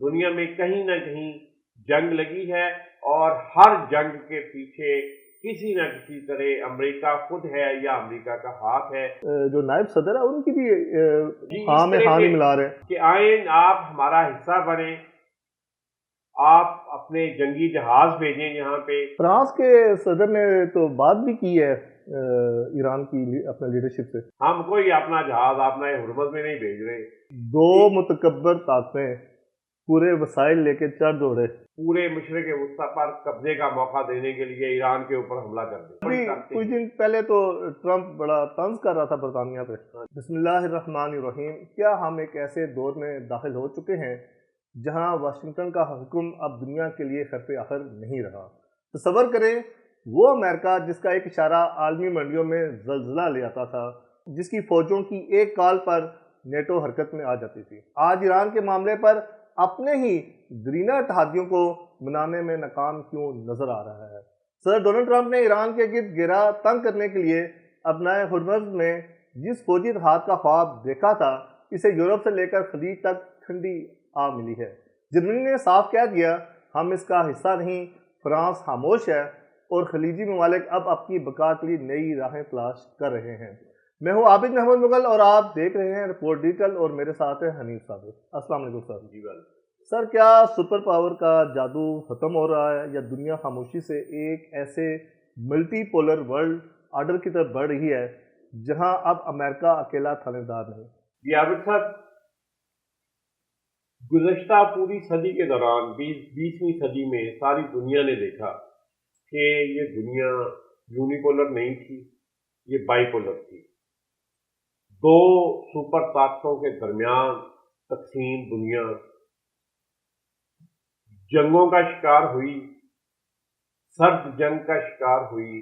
دنیا میں کہیں نہ کہیں جنگ لگی ہے اور ہر جنگ کے پیچھے کسی نہ کسی طرح امریکہ خود ہے یا امریکہ کا ہاتھ ہے۔ جو نائب صدر ہے ان کی بھی اس میں طرح ہاں سے نہیں ملا رہے کہ آئیں آپ ہمارا حصہ بنیں، آپ اپنے جنگی جہاز بھیجیں یہاں پہ۔ فرانس کے صدر نے تو بات بھی کی ہے ایران کی اپنے لیڈرشپ سے، ہم کوئی اپنا جہاز اپنا ہرمز میں نہیں بھیج رہے۔ دو متکبر طاقتیں پورے وسائل لے کے چڑھ دوڑے، پورے مشرق وسطیٰ پر قبضے کا موقع دینے کے لیے ایران کے اوپر حملہ کر دیں۔ ابھی کچھ دن پہلے تو ٹرمپ بڑا طنز کر رہا تھا برطانیہ پہ۔ بسم اللہ الرحمن الرحیم، کیا ہم ایک ایسے دور میں داخل ہو چکے ہیں جہاں واشنگٹن کا حکم اب دنیا کے لیے حرف آخر نہیں رہا؟ تصور کریں وہ امریکہ جس کا ایک اشارہ عالمی منڈیوں میں زلزلہ لے آتا تھا، جس کی فوجوں کی ایک کال پر نیٹو حرکت میں آ جاتی تھی، آج ایران کے معاملے پر اپنے ہی دیرینہ اتحادیوں کو بنانے میں ناکام کیوں نظر آ رہا ہے؟ صدر ڈونلڈ ٹرمپ نے ایران کے گرد گھیرا تنگ کرنے کے لیے ابنائے ہرمز میں جس فوجی اتحاد کا خواب دیکھا تھا، اسے یورپ سے لے کر خلیج تک ٹھنڈی آ ملی ہے۔ جرمنی نے صاف کہہ دیا ہم اس کا حصہ نہیں، فرانس خاموش ہے اور خلیجی ممالک اب اپنی بقا کے لیے نئی راہیں تلاش کر رہے ہیں۔ میں ہوں عابد محمد مغل اور آپ دیکھ رہے ہیں رپورٹ ڈیجیٹل اور میرے ساتھ ہے حنیف صادق۔ السلام علیکم سر۔ جی بات سر، کیا سپر پاور کا جادو ختم ہو رہا ہے یا دنیا خاموشی سے ایک ایسے ملٹی پولر ورلڈ آرڈر کی طرف بڑھ رہی ہے جہاں اب امریکہ اکیلا تھانے دار نہیں؟ جی عابد صاحب، گزشتہ پوری صدی کے دوران 20ویں صدی میں ساری دنیا نے دیکھا کہ یہ دنیا یونیپولر نہیں تھی، یہ بائی پولر تھی۔ دو سپر طاقتوں کے درمیان تقسیم دنیا جنگوں کا شکار ہوئی، سرد جنگ کا شکار ہوئی،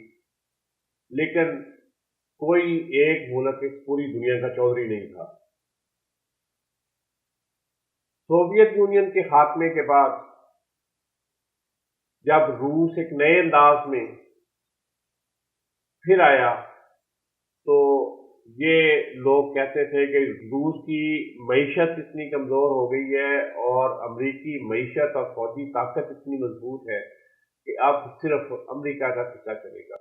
لیکن کوئی ایک ملک اس پوری دنیا کا چودھری نہیں تھا۔ سوویت یونین کے خاتمے کے بعد جب روس ایک نئے انداز میں پھر آیا تو یہ لوگ کہتے تھے کہ روس کی معیشت اتنی کمزور ہو گئی ہے اور امریکی معیشت اور فوجی طاقت اتنی مضبوط ہے کہ اب صرف امریکہ کا سکہ چلے گا۔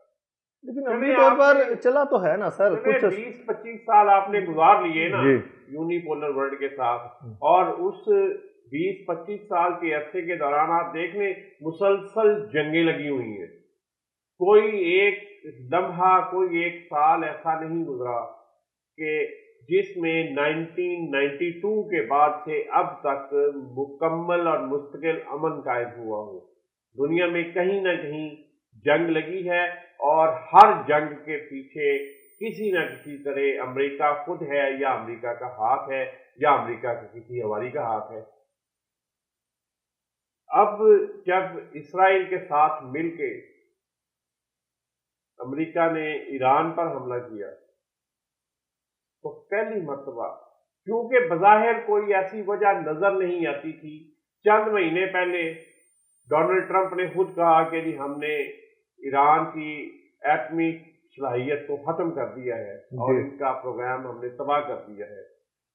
لیکن عملی طور پر چلا تو ہے نا سر، کچھ 20-25 سال آپ نے گزار لیے نا یونیپولر ورلڈ کے ساتھ، اور اس 20-25 سال کے عرصے کے دوران آپ دیکھ لیں مسلسل جنگیں لگی ہوئی ہیں۔ کوئی ایک لمحہ، کوئی ایک سال ایسا نہیں گزرا کہ جس میں 1992 کے بعد سے اب تک مکمل اور مستقل امن قائم ہوا ہو۔ دنیا میں کہیں نہ کہیں جنگ لگی ہے اور ہر جنگ کے پیچھے کسی نہ کسی طرح امریکہ خود ہے یا امریکہ کا ہاتھ ہے یا امریکہ کا کسی حوالی کا ہاتھ ہے۔ اب جب اسرائیل کے ساتھ مل کے امریکہ نے ایران پر حملہ کیا تو پہلی مرتبہ، کیونکہ بظاہر کوئی ایسی وجہ نظر نہیں آتی تھی، چند مہینے پہلے ڈونلڈ ٹرمپ نے خود کہا کہ جی ہم نے ایران کی ایٹمی صلاحیت کو ختم کر دیا ہے اور ان کا پروگرام ہم نے تباہ کر دیا ہے۔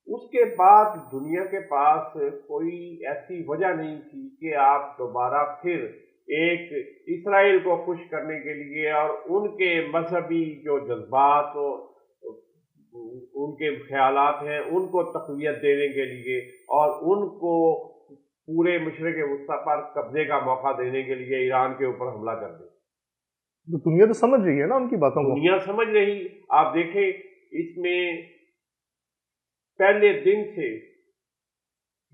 اس کے بعد دنیا کے پاس کوئی ایسی وجہ نہیں تھی کہ آپ دوبارہ پھر ایک اسرائیل کو خوش کرنے کے لیے اور ان کے مذہبی جو جذبات ان کے خیالات ہیں ان کو تقویت دینے کے لیے اور ان کو پورے مشرق وسطیٰ پر قبضے کا موقع دینے کے لیے ایران کے اوپر حملہ کر دیں۔ دنیا تو سمجھ رہی ہے نا ان کی باتوں کو، دنیا سمجھ رہی۔ آپ دیکھیں اس میں پہلے دن سے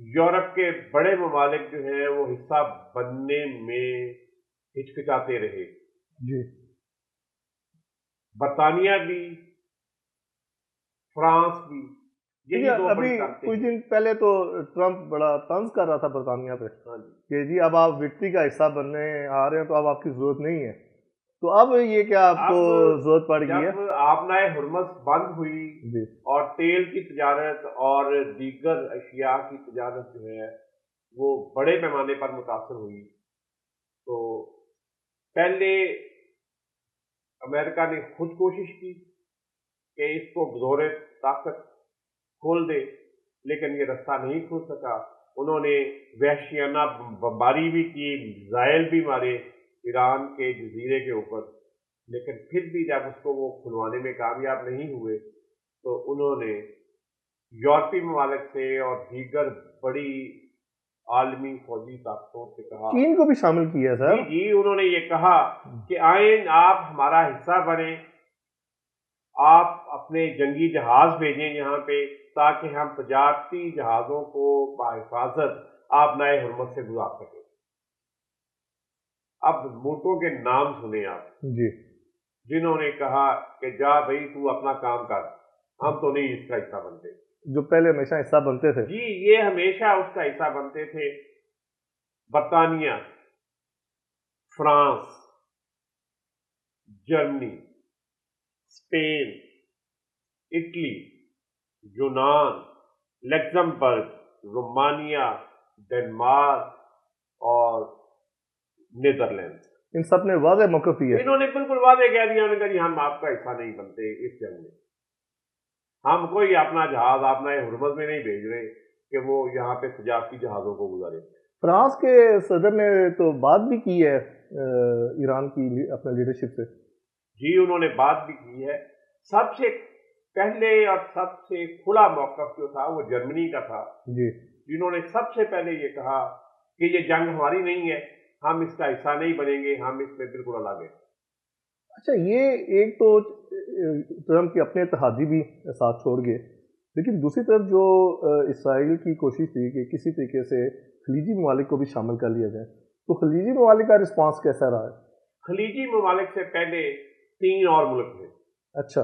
یورپ کے بڑے ممالک جو ہیں وہ حصہ بننے میں ہچکچاتے رہے۔ جی، برطانیہ بھی، فرانس بھی، یہی دو ابھی بڑی طاقتیں کچھ دن پہلے تو ٹرمپ بڑا طنز کر رہا تھا برطانیہ پہ کہ جی اب آپ وکٹری کا حصہ بننے آ رہے ہیں تو اب آپ کی ضرورت نہیں ہے، تو اب یہ کیا آپ کو ضرورت پڑ گئی ہے؟ جب آبنائے ہرمز بند ہوئی اور تیل کی تجارت اور دیگر اشیاء کی تجارت جو ہے وہ بڑے پیمانے پر متاثر ہوئی، تو پہلے امریکہ نے خود کوشش کی کہ اس کو بزور طاقت کھول دے، لیکن یہ رستہ نہیں کھل سکا۔ انہوں نے وحشیانہ بمباری بھی کی، میزائل بھی مارے ایران کے جزیرے کے اوپر، لیکن پھر بھی جب اس کو وہ کھلوانے میں کامیاب نہیں ہوئے تو انہوں نے یورپی ممالک سے اور دیگر بڑی عالمی فوجی طاقتوں سے کہا، چین کو بھی شامل کیا ہے سر؟ جی انہوں نے یہ کہا کہ آئیں آپ ہمارا حصہ بنیں، آپ اپنے جنگی جہاز بھیجیں یہاں پہ تاکہ ہم تجارتی جہازوں کو بحفاظت آبنائے حرمت سے گزار سکیں۔ اب ملکوں کے نام سنیں آپ جی، جنہوں نے کہا کہ جا بھائی تو اپنا کام کر، ہم تو نہیں اس کا حصہ بنتے۔ جو پہلے ہمیشہ حصہ بنتے تھے۔ جی یہ ہمیشہ اس کا حصہ بنتے تھے، برطانیہ، فرانس، جرمنی، اسپین، اٹلی، یونان، لگزمبرگ، رومانیہ، ڈنمارک اور نیدرلینڈ۔ ان سب نے واضح موقف دیا۔ انہوں نے بالکل واضح کہہ دیا، انہوں نے کہا جی ہم آپ کا حصہ نہیں بنتے اس جنگ میں، ہم کوئی اپنا جہاز اپنا حرمت میں نہیں بھیج رہے کہ وہ یہاں پہ تجارتی جہازوں کو گزارے۔ فرانس کے صدر نے تو بات بھی کی ہے ایران کی اپنے لیڈرشپ سے۔ جی انہوں نے بات بھی کی ہے۔ سب سے پہلے اور سب سے کھلا موقف جو تھا وہ جرمنی کا تھا، جی، جنہوں نے سب سے پہلے یہ کہا کہ یہ جنگ ہماری نہیں ہے، ہم اس کا حصہ نہیں بنیں گے، ہم اس میں بالکل الگ ہیں۔ اچھا یہ ایک تو ٹرمپ کے اپنے اتحادی بھی ساتھ چھوڑ گئے، لیکن دوسری طرف جو اسرائیل کی کوشش تھی کہ کسی طریقے سے خلیجی ممالک کو بھی شامل کر لیا جائے، تو خلیجی ممالک کا رسپانس کیسا رہا ہے؟ خلیجی ممالک سے پہلے 3 اور ملک ہیں، اچھا،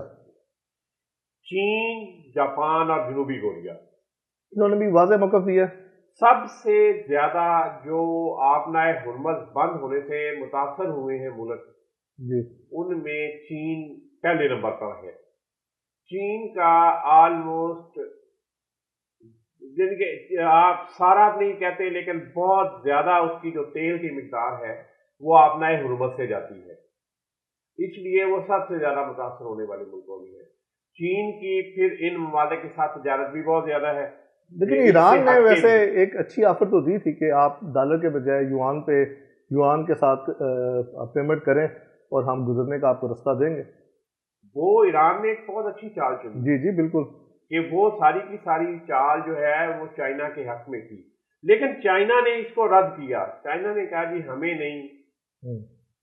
چین، جاپان اور جنوبی کوریا۔ انہوں نے بھی واضح موقف دیا۔ سب سے زیادہ جو آبنائے حرمت بند ہونے سے متاثر ہوئے ہیں ملک، جی، ان میں چین پہلے نمبر پر ہے۔ چین کا آلموسٹ جن کے آپ سارا نہیں کہتے لیکن بہت زیادہ اس کی جو تیل کی مقدار ہے وہ آبنائے حرمت سے جاتی ہے، اس لیے وہ سب سے زیادہ متاثر ہونے والے ملکوں میں ہے۔ چین کی پھر ان ممالک کے ساتھ تجارت بھی بہت زیادہ ہے، لیکن ایران نے ویسے ایک اچھی آفر تو دی تھی کہ آپ ڈالر کے بجائے یوان کے ساتھ پیمنٹ کریں اور ہم گزرنے کا آپ کو رستہ دیں گے۔ وہ ایران نے ایک بہت اچھی چال چلی، جی جی بالکل، کہ وہ ساری کی ساری چال جو ہے وہ چائنا کے حق میں کی، لیکن چائنا نے اس کو رد کیا۔ چائنا نے کہا جی ہمیں نہیں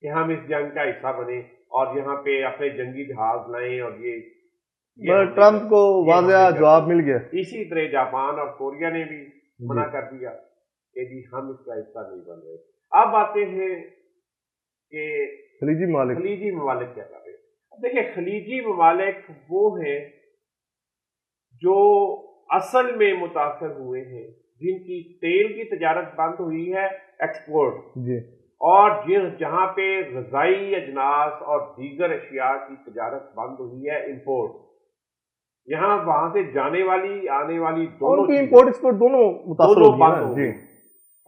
کہ ہم اس جنگ کا حصہ بنیں اور یہاں پہ اپنے جنگی جہاز لائیں، اور یہ ٹرمپ کو واضح جواب مل گیا۔ اسی طرح جاپان اور کوریا نے بھی منع کر دیا کہ جی ہم اس کا حصہ نہیں بن رہے۔ اب آتے ہیں کہ خلیجی ممالک کیا کر رہے ہیں۔ دیکھیں خلیجی ممالک وہ ہیں جو اصل میں متاثر ہوئے ہیں، جن کی تیل کی تجارت بند ہوئی ہے ایکسپورٹ، جی، اور جہاں پہ غذائی اجناس اور دیگر اشیاء کی تجارت بند ہوئی ہے امپورٹ، یہاں وہاں سے جانے والی آنے والی دونوں کی امپورٹ ایکسپورٹ دونوں متاثر ہو بند ہو گئی۔ گئی،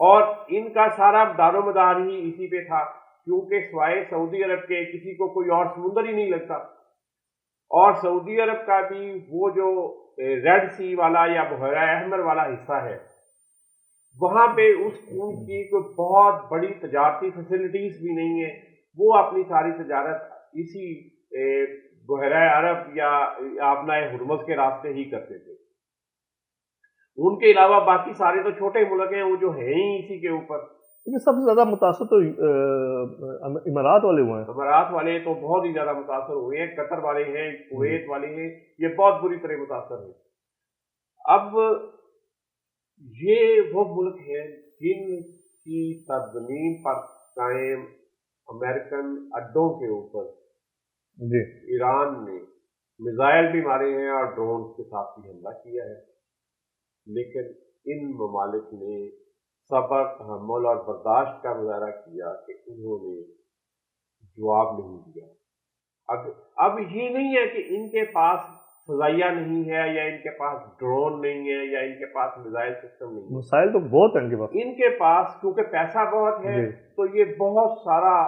اور ان کا سارا دار و مدار ہی اسی پہ تھا، کیونکہ سوائے سعودی عرب کے کسی کو کوئی اور سمندر ہی نہیں لگتا، اور سعودی عرب کا بھی وہ جو ریڈ سی والا یا بحیرہ احمر والا حصہ ہے، وہاں پہ ان کی کوئی بہت بڑی تجارتی فیسلٹیز بھی نہیں ہیں، وہ اپنی ساری تجارت اسی بحیرہ عرب یا آبنائے حرمت کے راستے ہی کرتے تھے۔ ان کے علاوہ باقی سارے تو چھوٹے ملک ہیں وہ جو ہیں ہی اسی کے اوپر۔ سب سے زیادہ متاثر تو امارات والے ہوئے ہیں۔ امارات والے تو بہت ہی زیادہ متاثر ہوئے ہیں، قطر والے ہیں، کویت والے ہیں، یہ بہت بری طرح متاثر ہیں۔ اب یہ وہ ملک ہیں جن کی سرزمین پر قائم امریکن اڈوں کے اوپر جی، ایران نے میزائل بھی مارے ہیں اور ڈرون کے ساتھ بھی حملہ کیا ہے، لیکن ان ممالک نے صبر، تحمل اور برداشت کا مظاہرہ کیا کہ انہوں نے جواب نہیں دیا۔ اب یہ نہیں ہے کہ ان کے پاس فضائیہ نہیں ہے یا ان کے پاس ڈرون نہیں ہے یا ان کے پاس میزائل سسٹم نہیں ہے، مسائل تو بہت ہیں ان کے پاس۔ ان کے پاس کیونکہ پیسہ بہت ہے تو یہ بہت سارا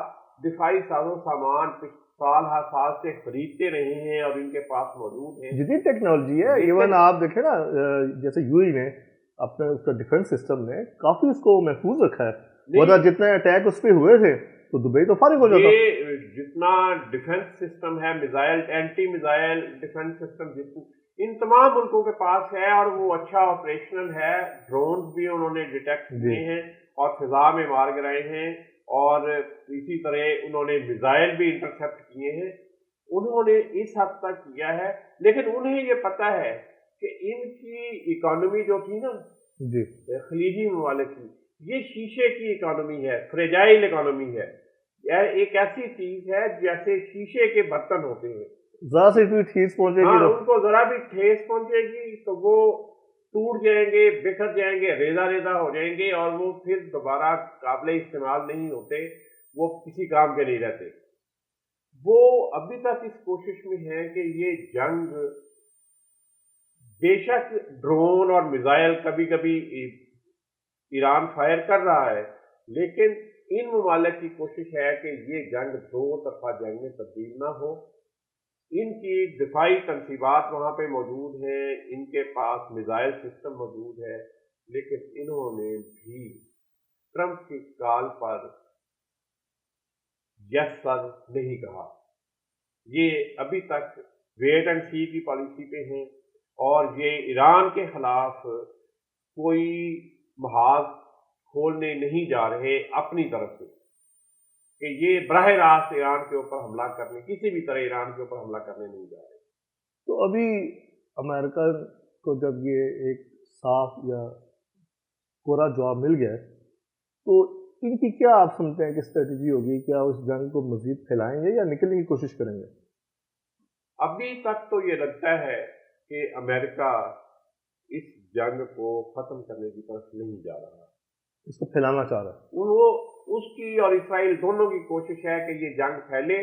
دفاعی ساز و سامان سال ہر سال سے خریدتے رہے ہیں اور ان کے پاس موجود ہیں، جتنی ٹیکنالوجی ہے، ایون آپ دیکھیں نا جیسے یو اے میں اپنے اس کا ڈیفینس سسٹم نے کافی اس کو محفوظ رکھا ہے، ورنہ جتنے اٹیک اس پہ ہوئے تھے تو دبئی تو فارغ ہو جاتا۔ یہ جتنا ڈیفینس سسٹم ہے، missile, anti missile defence system ان تمام ملکوں کے پاس ہے، اور وہ اچھا آپریشنل ہے۔ ڈرونز بھی انہوں نے ڈیٹیکٹ کیے ہیں اور فضا میں مار گرائے ہیں، اور اسی طرح انہوں نے میزائل بھی انٹرسیپٹ کیے ہیں۔ انہوں نے اس حد تک کیا ہے، لیکن انہیں یہ پتہ ہے کہ ان کی اکانومی جو تھی نا جی خلیجی ممالک کی، یہ شیشے کی اکانومی ہے، فریجائل اکانومی ہے، ایک ایسی چیز ہے جیسے شیشے کے برتن ہوتے ہیں، ذرا سی کوئی ٹھیس پہنچے گی تو ان کو ذرا بھی ٹھیس پہنچے گی تو وہ ٹوٹ جائیں گے، بکھر جائیں گے، ریزہ ریزہ ہو جائیں گے، اور وہ پھر دوبارہ قابل استعمال نہیں ہوتے، وہ کسی کام کے نہیں رہتے۔ وہ ابھی تک اس کوشش میں ہیں کہ یہ جنگ، بے شک ڈرون اور میزائل کبھی کبھی ایران فائر کر رہا ہے، لیکن ان ممالک کی کوشش ہے کہ یہ جنگ دو طرفہ جنگ میں تبدیل نہ ہو۔ ان کی دفاعی تنصیبات وہاں پہ موجود ہیں، ان کے پاس میزائل سسٹم موجود ہے، لیکن انہوں نے بھی ٹرمپ کی کال پر یس سر نہیں کہا۔ یہ ابھی تک ویٹ اینڈ سی کی پالیسی پہ ہیں، اور یہ ایران کے خلاف کوئی محاذ کھولنے نہیں جا رہے اپنی طرف سے کہ یہ براہ راست ایران کے اوپر حملہ کرنے، کسی بھی طرح ایران کے اوپر حملہ کرنے نہیں جا رہے۔ تو ابھی امریکہ کو جب یہ ایک صاف یا پورا جواب مل گیا تو ان کی کیا آپ سمجھتے ہیں کہ اسٹریٹجی ہوگی؟ کیا اس جنگ کو مزید پھیلائیں گے یا نکلنے کی کوشش کریں گے؟ ابھی تک تو یہ لگتا ہے کہ امریکہ اس جنگ کو ختم کرنے کی طرف نہیں جا رہا، اس کو پھیلانا چاہ رہا ہے۔ وہ اس کی اور اسرائیل دونوں کی کوشش ہے کہ یہ جنگ پھیلے۔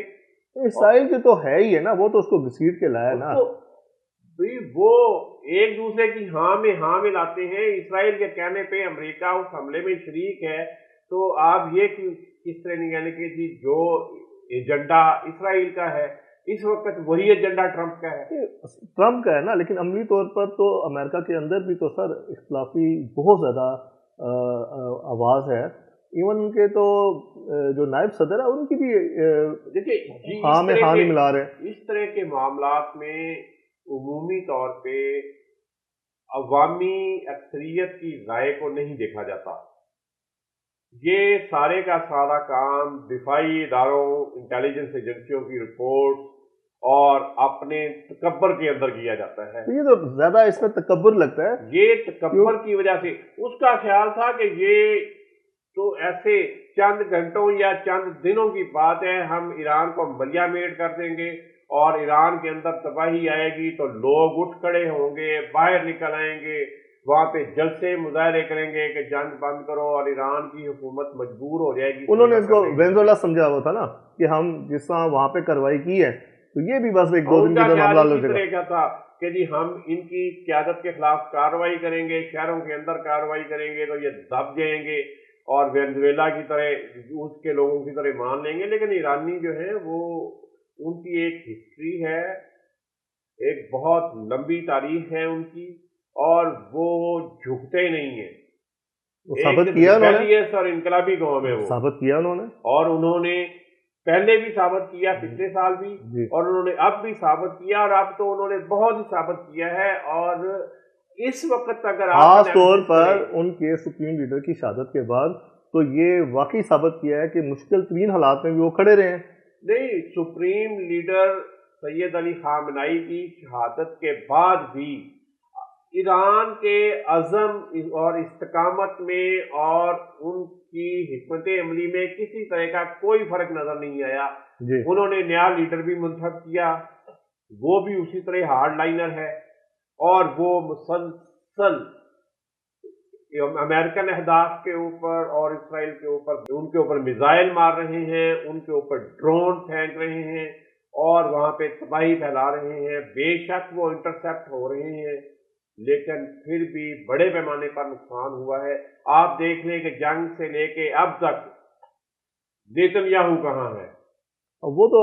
اسرائیل کی تو ہے ہی ہے نا، وہ تو اس کو گھسیٹ کے لایا نا۔ وہ ایک دوسرے کی ہاں میں لاتے ہیں۔ اسرائیل کے کہنے پہ امریکہ اس حملے میں شریک ہے، تو آپ یہ کس طرح نہیں کہنے کہ جی جو ایجنڈا اسرائیل کا ہے اس وقت وہی ایجنڈا ٹرمپ کا ہے۔ ٹرمپ کا ہے نا، لیکن عملی طور پر تو امریکہ کے اندر بھی تو سر اختلافی بہت زیادہ آواز ہے۔ ایون ان کے تو جو نائب صدر ہے ان کی بھی دیکھیے ہاں میں ہاں نہیں ملا رہے۔ اس طرح کے معاملات میں عمومی طور پہ عوامی اکثریت کی رائے کو نہیں دیکھا جاتا۔ یہ سارے کا سارا کام دفاعی اداروں، انٹیلیجنس ایجنسیوں کی رپورٹ اور اپنے تکبر کے اندر کیا جاتا ہے۔ یہ تو زیادہ اس میں تکبر لگتا ہے۔ یہ تکبر کی وجہ سے اس کا خیال تھا کہ یہ تو ایسے چند گھنٹوں یا چند دنوں کی بات ہے، ہم ایران کو ملیا میٹ کر دیں گے اور ایران کے اندر تباہی آئے گی تو لوگ اٹھ کھڑے ہوں گے، باہر نکل آئیں گے، وہاں پہ جلسے مظاہرے کریں گے کہ جنگ بند کرو، اور ایران کی حکومت مجبور ہو جائے گی۔ انہوں نے اس کو وینزویلا سمجھا ہوا تھا نا کہ ہم جس طرح وہاں پہ کارروائی کی ہے تو یہ بھی بس ایک دو دن کے معاملہ ہو جائے گا تھا کہ جی ہم ان کی قیادت کے خلاف کارروائی کریں گے، شہروں کے اندر کارروائی کریں گے تو یہ دب جائیں گے اور وینزویلا کی طرح اس کے لوگوں کی طرح مان لیں گے۔ لیکن ایرانی جو ہیں وہ ان کی ایک ہسٹری ہے، ایک بہت لمبی تاریخ ہے ان کی، اور وہ جھکتے نہیں ہیں۔ ثابت کیا انہوں نے، اور انقلابی قوم ہے وہ، ثابت کیا انہوں نے، اور انہوں نے پہلے بھی ثابت کیا، پچھلے سال بھی، اور انہوں نے اب بھی ثابت کیا، اور اب تو انہوں نے بہت ہی ثابت کیا ہے۔ اور اس وقت اگر خاص طور پر ان کے سپریم لیڈر کی شہادت کے بعد تو یہ واقعی ثابت کیا ہے کہ مشکل ترین حالات میں بھی وہ کھڑے رہے ہیں۔ نہیں، سپریم لیڈر سید علی خامنائی کی شہادت کے بعد بھی ایران کے عزم اور استقامت میں اور ان کی حکمت عملی میں کسی طرح کا کوئی فرق نظر نہیں آیا۔ انہوں نے نیا لیڈر بھی منتخب کیا، وہ بھی اسی طرح ہارڈ لائنر ہے، اور وہ مسلسل امریکن اہداف کے اوپر اور اسرائیل کے اوپر، ان کے اوپر میزائل مار رہے ہیں، ان کے اوپر ڈرون پھینک رہے ہیں، اور وہاں پہ تباہی پھیلا رہے ہیں۔ بے شک وہ انٹرسیپٹ ہو رہے ہیں، لیکن پھر بھی بڑے پیمانے پر نقصان ہوا ہے۔ آپ دیکھ لیں کہ جنگ سے لے کے اب تک نیتن یاہو کہاں ہے؟ وہ تو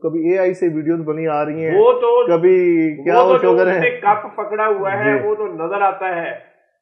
کبھی اے آئی سے ویڈیوز بنی آ رہی ہیں، وہ تو کبھی کیا وہ شوگر ہے، کپ پکڑا ہوا ہے، وہ تو نظر آتا ہے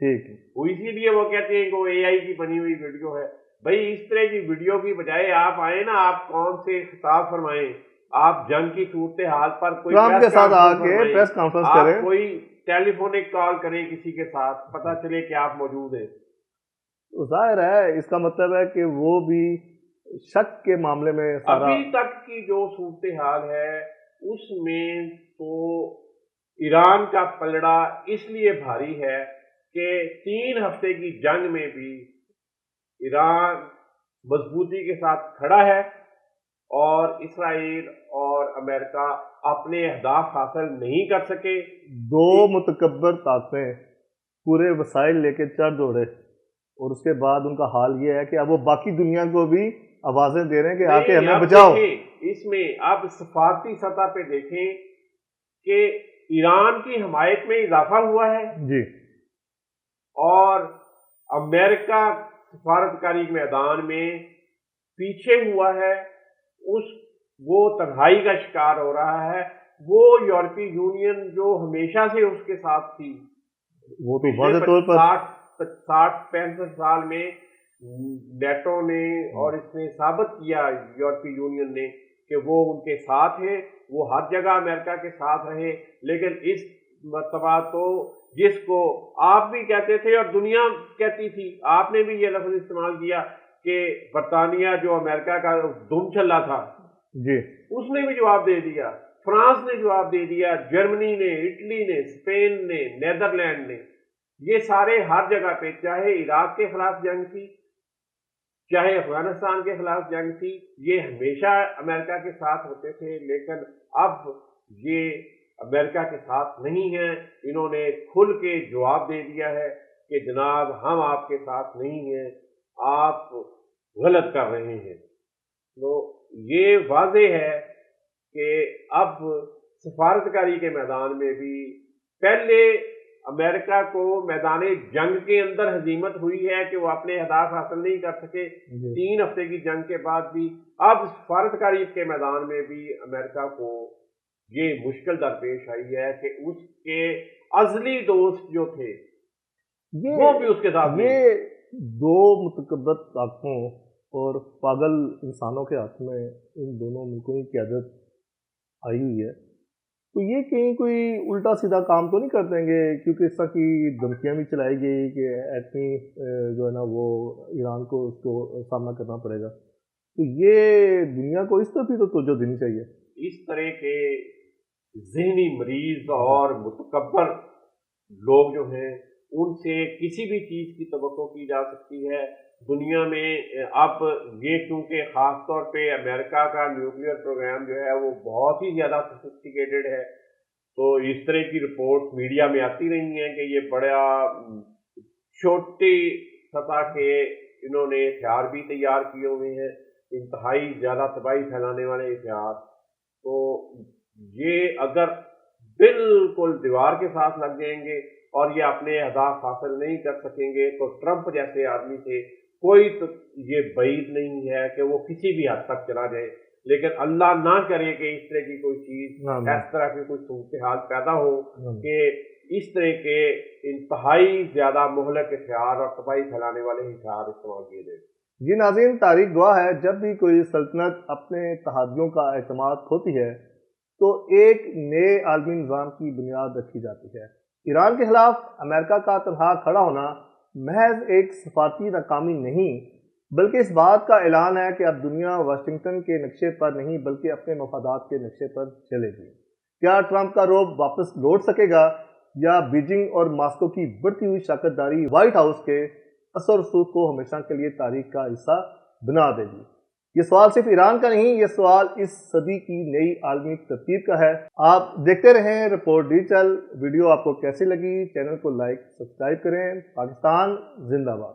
ٹھیک ہے، وہ اسی لیے وہ کہتے ہیں کہ وہ اے آئی کی بنی ہوئی ویڈیو ہے۔ بھائی اس طرح کی ویڈیو کی بجائے آپ آئیں نا، آپ قوم سے خطاب فرمائیں، آپ جنگ کی صورتحال پر کوئی ٹرمپ کے ساتھ آ کے فرمائیں، پریس کانفرنس آپ کریں۔ کوئی ٹیلی فونک کال کریں کسی کے ساتھ، پتہ چلے کہ آپ موجود ہیں۔ ظاہر ہے اس کا مطلب ہے کہ وہ بھی شک کے معاملے میں سارا ابھی تک کی جو صورتحال ہے اس میں تو ایران کا پلڑا اس لیے بھاری ہے کہ 3 ہفتے کی جنگ میں بھی ایران مضبوطی کے ساتھ کھڑا ہے اور اسرائیل اور امریکہ اپنے اہداف حاصل نہیں کر سکے۔ 2 متکبر طاقتیں پورے وسائل لے کے چڑھ دوڑے، اور اس کے بعد ان کا حال یہ ہے کہ اب وہ باقی دنیا کو بھی آوازیں دے رہے ہیں کہ آ کے ہمیں بچاؤ۔ اس میں اب سفارتی سطح پہ دیکھیں کہ ایران کی حمایت میں اضافہ ہوا ہے جی، اور امریکہ سفارتکاری میدان میں پیچھے ہوا ہے، وہ تنہائی کا شکار ہو رہا ہے۔ وہ یورپی یونین جو ہمیشہ سے اس کے ساتھ تھی، وہ تو واضح طور پر 60-65 سال میں نیٹو نے اور اس نے ثابت کیا یورپی یونین نے کہ وہ ان کے ساتھ ہے، وہ ہر جگہ امریکہ کے ساتھ رہے۔ لیکن اس مرتبہ تو جس کو آپ بھی کہتے تھے اور دنیا کہتی تھی، آپ نے بھی یہ لفظ استعمال کیا کہ برطانیہ جو امریکہ کا دم چلا تھا، جی، اس نے بھی جواب دے دیا، فرانس نے جواب دے دیا، جرمنی نے، اٹلی نے، اسپین نے، نیدرلینڈ نے، یہ سارے ہر جگہ پہ، چاہے عراق کے خلاف جنگ تھی، چاہے افغانستان کے خلاف جنگ تھی، یہ ہمیشہ امریکہ کے ساتھ ہوتے تھے۔ لیکن اب یہ امریکہ کے ساتھ نہیں ہیں، انہوں نے کھل کے جواب دے دیا ہے کہ جناب ہم آپ کے ساتھ نہیں ہیں، آپ غلط کر رہے ہیں۔ تو یہ واضح ہے کہ اب سفارتکاری کے میدان میں بھی پہلے امریکہ کو میدان جنگ کے اندر ہزیمت ہوئی ہے کہ وہ اپنے اہداف حاصل نہیں کر سکے 3 ہفتے کی جنگ کے بعد بھی، اب سفارتکاری کے میدان میں بھی امریکہ کو یہ مشکل درپیش آئی ہے کہ اس کے ازلی دوست جو تھے وہ بھی اس کے ساتھ نہیں۔ یہ 2 متکبر طاقتوں اور پاگل انسانوں کے ہاتھ میں ان دونوں ملکوں کی قیادت آئی ہوئی ہے، تو یہ کہیں کوئی الٹا سیدھا کام تو نہیں کر دیں گے؟ کیونکہ اس طرح کی دھمکیاں بھی چلائی گئی کہ ایٹمی جو ہے نا وہ ایران کو اس کو سامنا کرنا پڑے گا، تو یہ دنیا کو اس طرح بھی تو توجہ دینی چاہیے۔ اس طرح کے ذہنی مریض اور متکبر لوگ جو ہیں ان سے کسی بھی چیز کی توقع کی جا سکتی ہے دنیا میں۔ اب یہ کیونکہ خاص طور پہ امریکہ کا نیوکلیئر پروگرام جو ہے وہ بہت ہی زیادہ سوفسٹیکیٹڈ ہے، تو اس طرح کی رپورٹ میڈیا میں آتی رہی ہیں کہ یہ بڑا چھوٹی سطح کے انہوں نے ہتھیار بھی تیار کیے ہوئے ہیں، انتہائی زیادہ تباہی پھیلانے والے ہتھیار۔ تو یہ اگر بالکل دیوار کے ساتھ لگ جائیں گے اور یہ اپنے اہداف حاصل نہیں کر سکیں گے تو ٹرمپ جیسے آدمی سے کوئی تو یہ بعید نہیں ہے کہ وہ کسی بھی حد تک چلا جائے، لیکن اللہ نہ کرے کہ اس طرح کی کوئی چیز، اس طرح کی کوئی صورتحال پیدا ہو کہ اس طرح کے انتہائی زیادہ مہلک ہتھیار اور تباہی پھیلانے والے ہتھیار استعمال کیے جائیں۔ جی ناظرین، تاریخ گواہ ہے جب بھی کوئی سلطنت اپنے اتحادیوں کا اعتماد کھوتی ہے تو ایک نئے عالمی نظام کی بنیاد رکھی جاتی ہے۔ ایران کے خلاف امریکہ کا تنہا کھڑا ہونا محض ایک سفارتی ناکامی نہیں، بلکہ اس بات کا اعلان ہے کہ اب دنیا واشنگٹن کے نقشے پر نہیں بلکہ اپنے مفادات کے نقشے پر چلے گی۔ کیا ٹرمپ کا رعب واپس لوٹ سکے گا یا بیجنگ اور ماسکو کی بڑھتی ہوئی شراکت داری وائٹ ہاؤس کے اثر رسوخ کو ہمیشہ کے لیے تاریخ کا حصہ بنا دے گی؟ یہ سوال صرف ایران کا نہیں، یہ سوال اس صدی کی نئی عالمی ترتیب کا ہے۔ آپ دیکھتے رہیں رپورٹ ڈیجیٹل۔ ویڈیو آپ کو کیسی لگی؟ چینل کو لائک سبسکرائب کریں۔ پاکستان زندہ باد۔